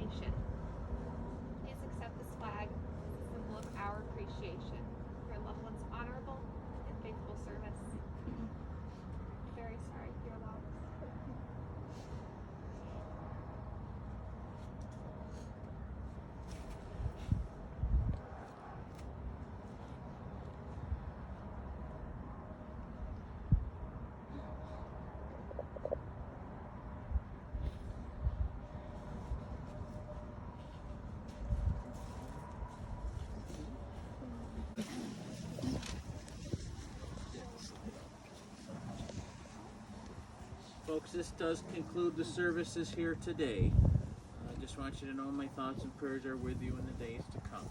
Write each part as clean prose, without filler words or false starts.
nation. Please accept this flag as a symbol of our appreciation for your loved one's honorable and faithful service. Very sorry for your loss. Folks, this does conclude the services here today. I just want you to know my thoughts and prayers are with you in the days to come.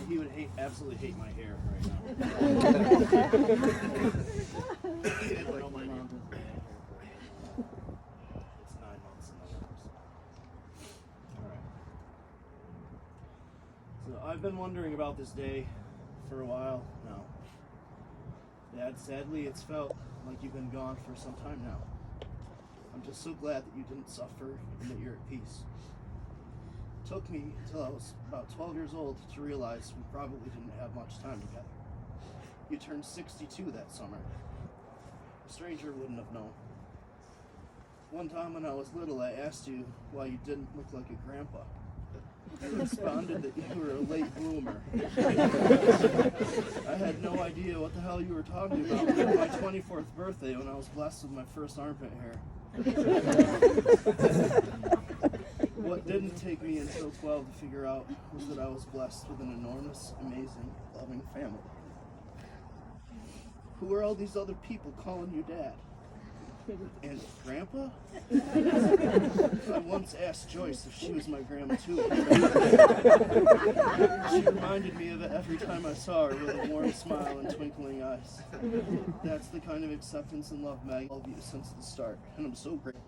He would absolutely hate my hair right now. He didn't know my name. It's 9 months in November. Alright. So I've been wondering about this day for a while now. Dad, sadly it's felt like you've been gone for some time now. I'm just so glad that you didn't suffer and that you're at peace. It took me until I was about 12 years old to realize we probably didn't have much time together. You turned 62 that summer. A stranger wouldn't have known. One time when I was little, I asked you why you didn't look like a grandpa. You responded that you were a late bloomer. I had no idea what the hell you were talking about on my 24th birthday when I was blessed with my first armpit hair. What didn't take me until 12 to figure out was that I was blessed with an enormous, amazing, loving family. Who are all these other people calling you Dad? And Grandpa? I once asked Joyce if she was my grandma too. She reminded me of it every time I saw her with a warm smile and twinkling eyes. That's the kind of acceptance and love Maggie gave you since the start, and I'm so grateful.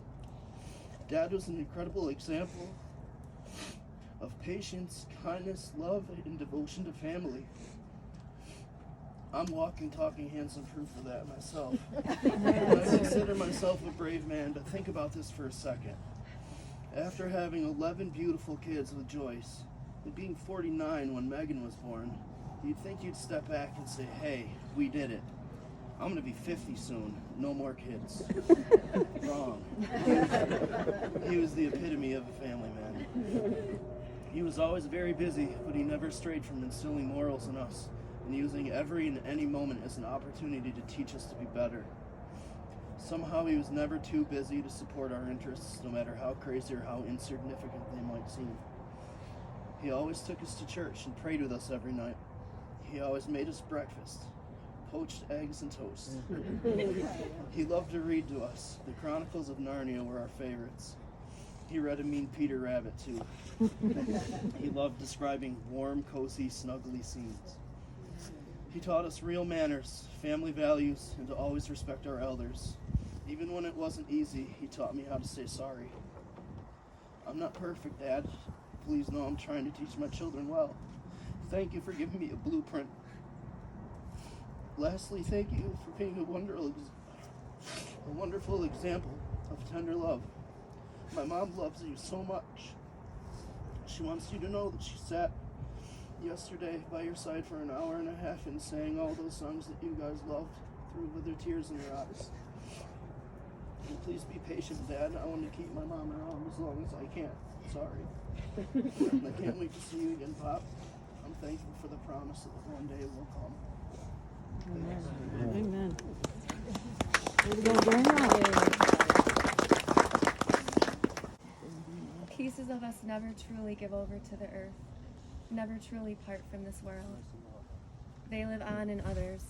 Dad was an incredible example of patience, kindness, love, and devotion to family. I'm walking, talking, handsome proof of that myself. And I consider myself a brave man, but think about this for a second. After having 11 beautiful kids with Joyce, and being 49 when Megan was born, you'd think you'd step back and say, hey, we did it. I'm gonna be 50 soon, no more kids. Wrong. He was the epitome of a family man. He was always very busy, but he never strayed from instilling morals in us and using every and any moment as an opportunity to teach us to be better. Somehow he was never too busy to support our interests, no matter how crazy or how insignificant they might seem. He always took us to church and prayed with us every night. He always made us breakfast. Poached eggs and toast. He loved to read to us. The Chronicles of Narnia were our favorites. He read a Mean Peter Rabbit too. He loved describing warm, cozy, snuggly scenes. He taught us real manners, family values, and to always respect our elders. Even when it wasn't easy, he taught me how to say sorry. I'm not perfect, Dad. Please know I'm trying to teach my children well. Thank you for giving me a blueprint. Lastly, thank you for being a wonderful example of tender love. My mom loves you so much. She wants you to know that she sat yesterday by your side for an hour and a half and sang all those songs that you guys loved through with her tears in her eyes. And please be patient, Dad. I want to keep my mom around as long as I can. Sorry. And I can't wait to see you again, Pop. I'm thankful for the promise that one day it will come. Amen. Way to go, Grandma. Pieces of us never truly give over to the earth, never truly part from this world. They live on in others.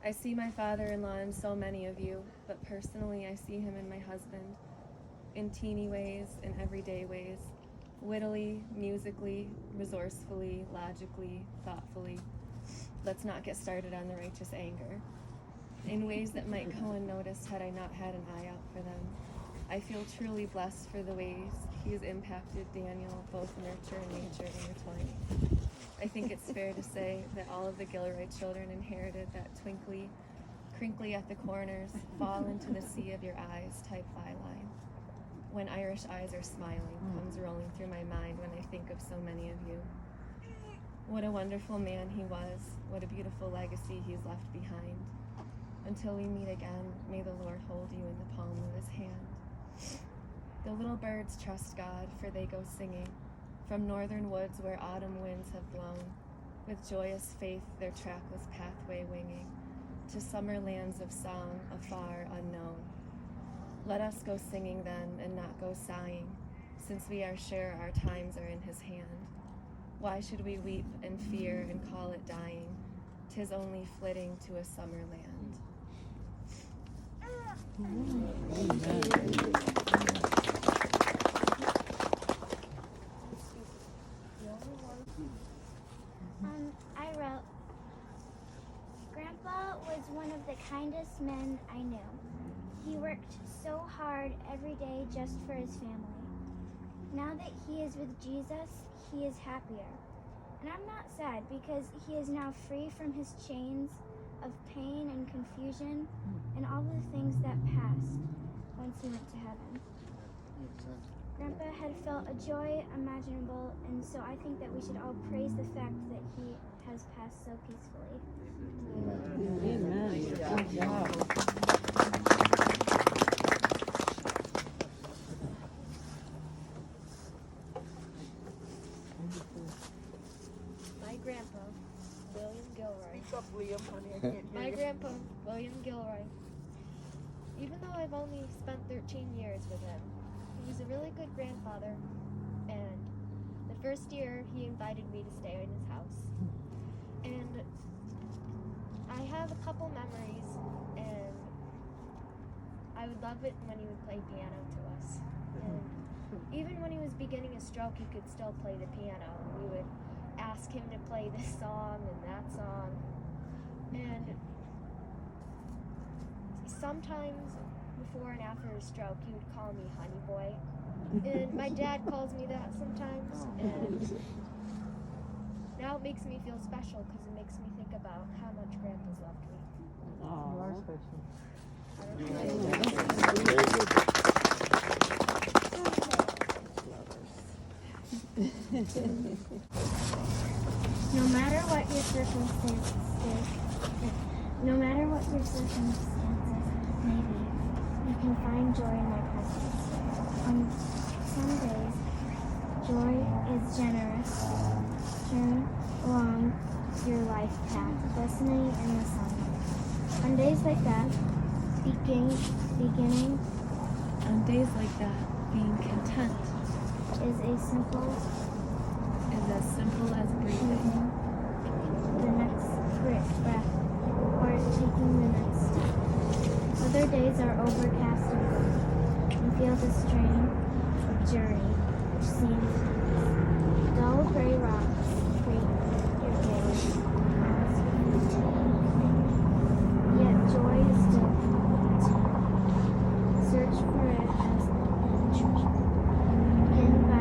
I see my father-in-law in so many of you, but personally I see him in my husband, in teeny ways, in everyday ways, wittily, musically, resourcefully, logically, thoughtfully. Let's not get started on the righteous anger. In ways that might go unnoticed had I not had an eye out for them. I feel truly blessed for the ways he has impacted Daniel, both nurture and nature intertwined. I think it's fair to say that all of the Gilroy children inherited that twinkly, crinkly at the corners, fall into the sea of your eyes type byline. When Irish eyes are smiling comes rolling through my mind when I think of so many of you. What a wonderful man he was. What a beautiful legacy he's left behind. Until we meet again, may the Lord hold you in the palm of his hand. The little birds trust God, for they go singing from northern woods where autumn winds have blown, with joyous faith their trackless pathway winging, to summer lands of song afar unknown. Let us go singing then, and not go sighing, since we are sure our times are in his hand. Why should we weep and fear and call it dying? 'Tis only flitting to a summer land. I wrote, Grandpa was one of the kindest men I knew. He worked so hard every day just for his family. Now that he is with Jesus, he is happier. And I'm not sad because he is now free from his chains of pain and confusion and all the things that passed once he went to heaven. Grandpa had felt a joy imaginable, and so I think that we should all praise the fact that he has passed so peacefully. Amen. Good job. My grandpa, William Gilroy. Speak up, Liam, honey. I can't hear My you. grandpa, William Gilroy. Even though I've only spent 13 years with him, he was a really good grandfather, and the first year he invited me to stay in his house. And I have a couple memories, and I would love it when he would play piano to us. And even when he was beginning a stroke, he could still play the piano. We would ask him to play this song and that song. And sometimes before and after his stroke, he would call me Honey Boy. And my dad calls me that sometimes. And now it makes me feel special because it makes me think about how much Grandpa's loved me. You are special. No matter what your circumstances may be, you can find joy in my presence. On some days, joy is generous, strewn along your life path, glistening in the sunlight. On days like that, beginning On days like that, being content is as simple as breathing. the next breath, or taking the next step. Other days are overcast and bleak. You feel the strain of journey, which seems dull gray rocks greet your gaze. Yet joy is still search for it as a treasure. Hidden by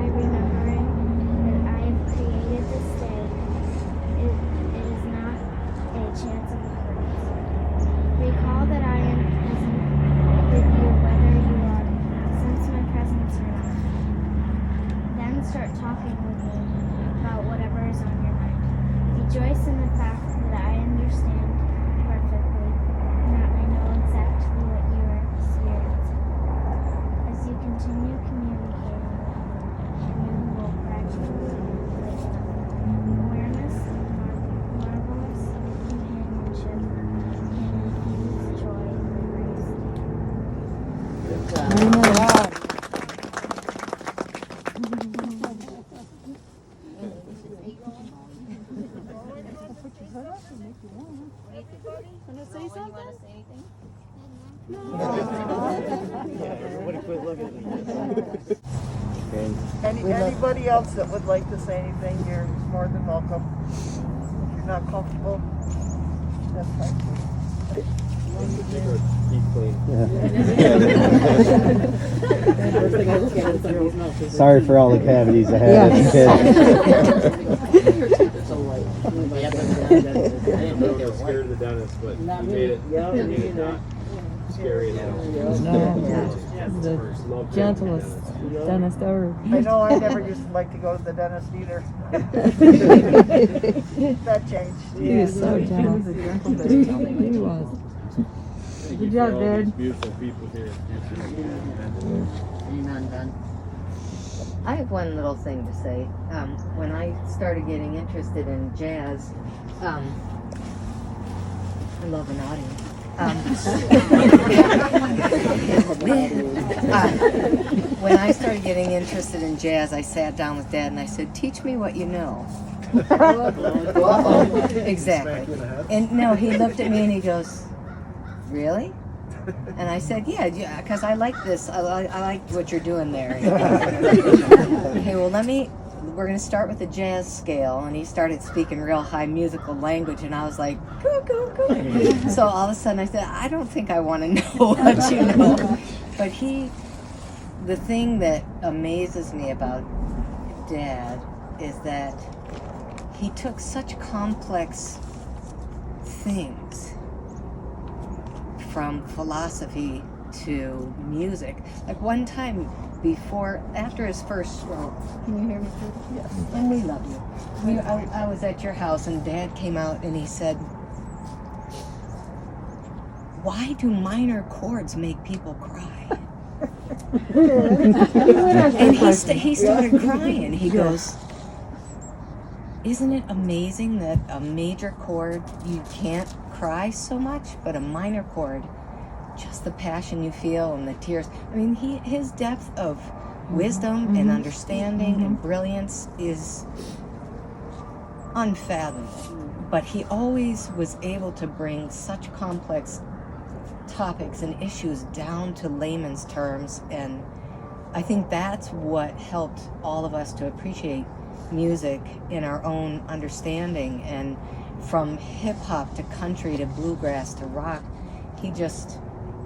start talking with me about whatever is on your mind. Rejoice in the fact that I understand perfectly and that I know exactly what you are experiencing. As you continue communicating with me, you will gradually develop awareness of marvelous companionship and infuse joy and grace. Everybody quit looking at me. Anybody else that would like to say anything, you're more than welcome. If you're not comfortable, that's fine. Sorry for all the cavities I had as a kid. I didn't know they were scared of the dentist, but you made it not scary at all. The gentlest dentist ever. I know I never used to like to go to the dentist either. That changed. He was so gentle. He was. Good job, Dad. Beautiful people here. Amen, Ben. I have one little thing to say. When I started getting interested in jazz, I love an audience. When I started getting interested in jazz, I sat down with Dad and I said, "Teach me what you know." Exactly. And no, he looked at me and he goes, "Really?" And I said, yeah, because I like this. I like what you're doing there. Okay, well, we're going to start with the jazz scale. And he started speaking real high musical language. And I was like, go, go, go. So all of a sudden I said, I don't think I want to know what you know. But the thing that amazes me about Dad is that he took such complex things from philosophy to music. Like one time after his first stroke, can you hear me? Yes. And we love you. I was at your house and Dad came out and he said, "Why do minor chords make people cry?" And he started crying. He goes, "Isn't it amazing that a major chord you can't cry so much, but a minor chord, just the passion you feel and the tears." I mean, his depth of wisdom and understanding and brilliance is unfathomable. But he always was able to bring such complex topics and issues down to layman's terms, and I think that's what helped all of us to appreciate music in our own understanding. And from hip-hop to country to bluegrass to rock,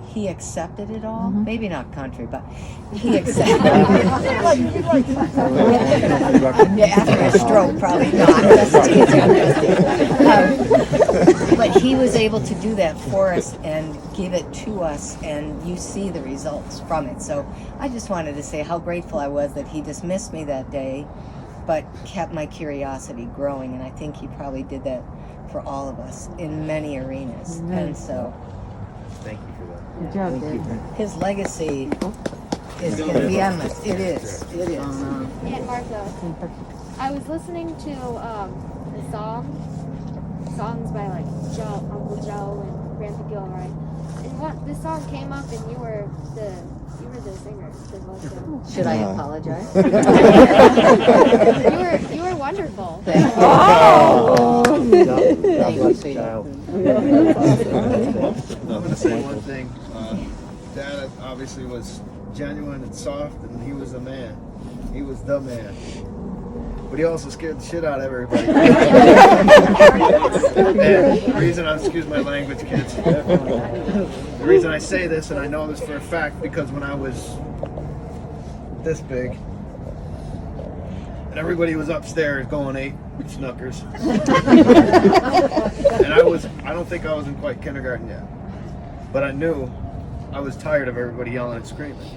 he accepted it all. Maybe not country, but he accepted it. Yeah, after a stroke, probably not. But he was able to do that for us and give it to us, and you see the results from it. So I just wanted to say how grateful I was that he dismissed me that day, but kept my curiosity growing, and I think he probably did that for all of us in many arenas. And so Thank you for that. Good job, Dad. his legacy is going to be endless. It is. It is. Aunt Martha, I was listening to the songs by like Uncle Joe and Grandpa Gilroy, and this song came up, and you were the singer, the vocal. Should I apologize? You were wonderful. Thank you. Oh! Thank you, sweetie. I'm going to say one thing. Dad obviously was genuine and soft, and he was a man. He was the man. But he also scared the shit out of everybody. And the reason, excuse my language, kids. The reason I say this, and I know this for a fact, because when I was this big, and everybody was upstairs going ate snookers. And I don't think I was in quite kindergarten yet. But I knew I was tired of everybody yelling and screaming.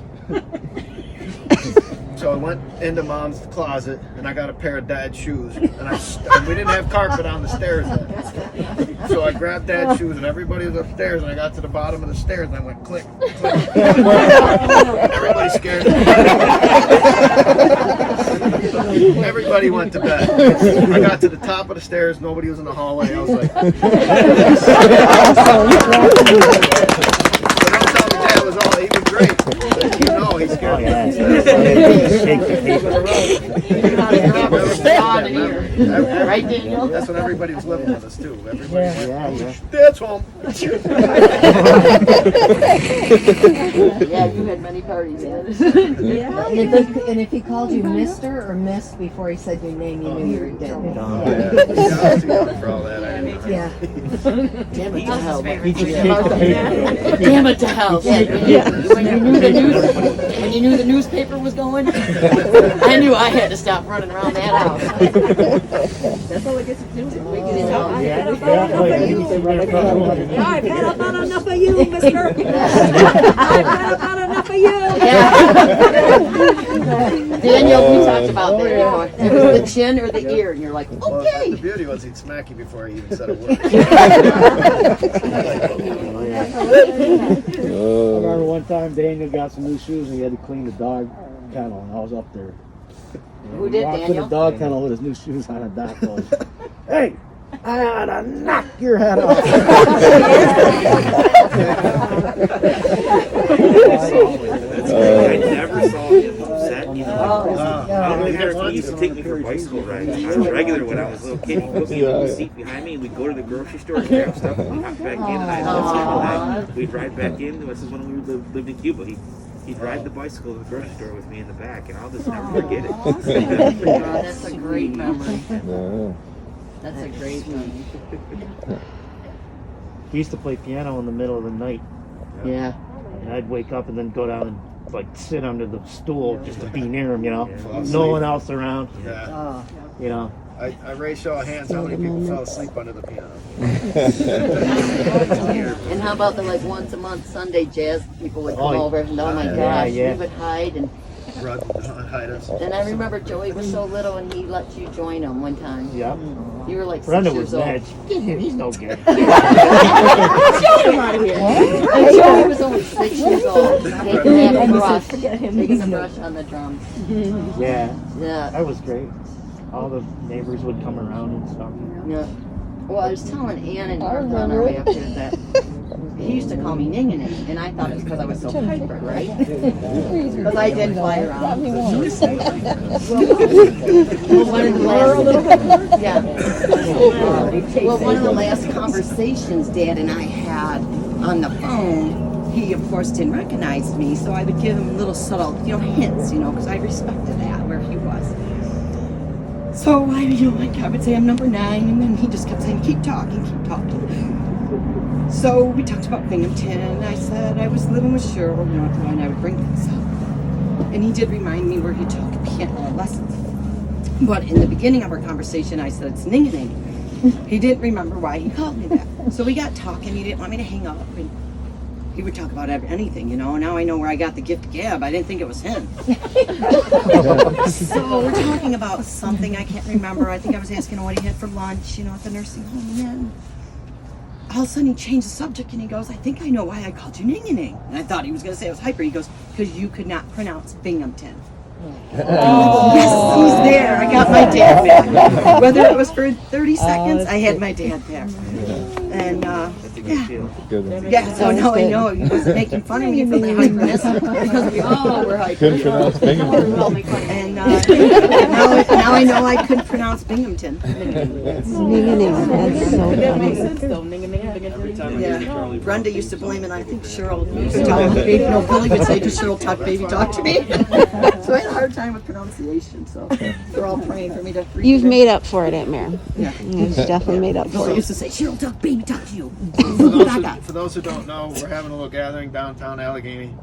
So I went into Mom's closet and I got a pair of Dad's shoes. And we didn't have carpet on the stairs then. So I grabbed Dad's shoes and everybody was upstairs and I got to the bottom of the stairs and I went click, click. Everybody scared me. Everybody went to bed. I got to the top of the stairs, nobody was in the hallway. I was like, but don't tell me Dad was all, he was great. You know, he scared me. Right, Daniel? That's when everybody was living with us too. Everybody went, Dad's home. Yeah, you had many parties. Yeah. And if he called you Mr. or Miss before he said your name, you knew you were dead. Yeah, I was too young for all that. I didn't know. Yeah. Damn it to hell. Damn it to hell. When you knew the newspaper was going, I knew I had to stop running around that house. That's all I get to do. I've had about enough of you, mister. I've had about enough of you. Daniel, we talked about that. You know, it was the chin or the ear, and you're like, okay. Well, the beauty was he'd smack you before he even said a word. I remember one time Daniel got some new shoes and he had to clean the dog kennel, and I was up there. Who did, Walked Daniel? to the dog kennel with his new shoes on, and Doc goes, "Hey, I ought to knock your head off." I never saw him upset, you know. I don't remember he used to take me for bicycle rides. I was regular when I was a little kid. He'd put me in the seat behind me and we'd go to the grocery store and grab stuff and we'd hop back in and we'd ride back in. This is when we lived in Cuba. He'd ride the bicycle to the grocery store with me in the back, and I'll just never forget it. That's a great memory. That's a great memory. He used to play piano in the middle of the night. Yeah. And I'd wake up and then go down and like sit under the stool just to be near him, you know. No one else around. Yeah. You know. I raised show of hands how many people fell asleep under the piano. And how about the like once a month Sunday jazz people would come over and oh my gosh, we would hide and Rod would hide us. and I remember Joey was so little and he let you join him one time. Yeah. You were like Brenda 6 was years old. mad. Get him, he's no good. Get him out of here. And Joey was only 6 years old. Taking a brush on the drums. Yeah. Yeah. That was great. All the neighbors would come around and stuff. Yeah. Well, I was telling Ann and Martha on our way up there that he used to call me Ning Ning, and I thought it was because I was so hyper, right? Because I did fly around. Well, one of the last conversations Dad and I had on the phone, he of course didn't recognize me, so I would give him little subtle, hints, because I respected that where he was. So I would say I'm number 9, and then he just kept saying, keep talking. So we talked about Binghamton. I said I was living with Cheryl, and I would bring things up. And he did remind me where he took piano lessons. But in the beginning of our conversation, I said it's Ning Ning. He didn't remember why he called me that. So we got talking. He didn't want me to hang up. And he would talk about anything, Now I know where I got the gift gab. I didn't think it was him. So we're talking about something I can't remember. I think I was asking him what he had for lunch, at the nursing home. And then all of a sudden he changed the subject and he goes, I think I know why I called you Ning Ning. And I thought he was going to say I was hyper. He goes, because you could not pronounce Binghamton. Oh. Yes, he's there. I got my dad back. Whether it was for 30 seconds, I had my dad back. And so now I know he wasn't making fun of me for the hyperness because we all were hyper. Couldn't pronounce Binghamton. And now I know I couldn't pronounce Binghamton. That's so funny. That makes sense though. Yeah. Brenda used to blame it. I think Cheryl used to tell me, Billy would say, does Cheryl talk to me? So I had a hard time with pronunciation, so they're all praying for me to freak. You've made up for it, Aunt Mary. Yeah. You've definitely made up for Billy it. used to say, Cheryl, baby, talk to you. For those who don't know, we're having a little gathering downtown Allegheny.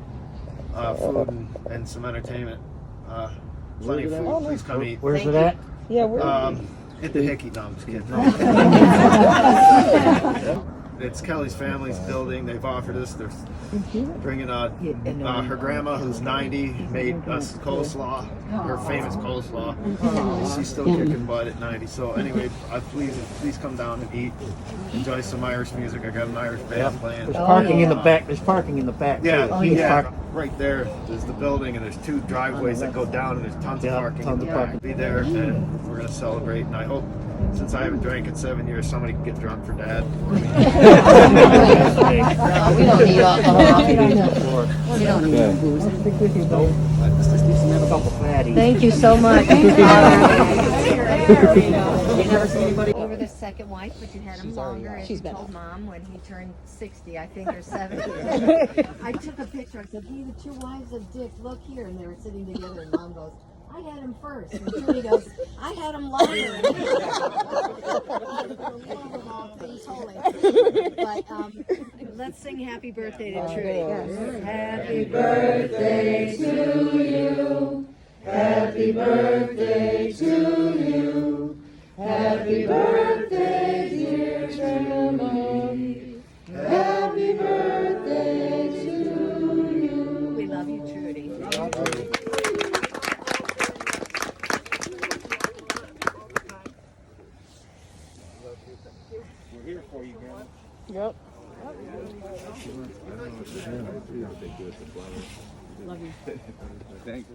Food and some entertainment. Plenty of food. Please come eat. Where's it at? Yeah, we're At the Hickey. No, I'm just kidding. No. it's Kelly's family's building. They've offered us. They're bringing her grandma, who's 90, made us coleslaw, her famous coleslaw. She's still kicking butt at 90. So anyway, please come down and eat. Enjoy some Irish music. I got an Irish band playing. There's parking in the back. There's parking in the back. Yeah, Huge yeah. Right there, there's the building, and there's 2 driveways that go down, and there's tons of parking in the back. Be there, and we're gonna celebrate. And I hope, since I haven't drank in 7 years, somebody can get drunk for Dad. We don't need alcohol. We don't need booze. Thank you so much. You never see anybody. You were the second wife, but you had him longer, and you told Mom when he turned 60, I think, or 70. I took a picture. I said, "Hey, the 2 wives of Dick, look here," and they were sitting together. And Mom goes, "I had him first," and Trudy goes, "I had him longer." He's holy. But let's sing "Happy Birthday" to Trudy. Happy birthday to you. Happy birthday to you. Happy birthday, dear Trudy. Happy birthday to you. We love you, Trudy. We're here for you, Grandma. Yep. Love you. Thank you.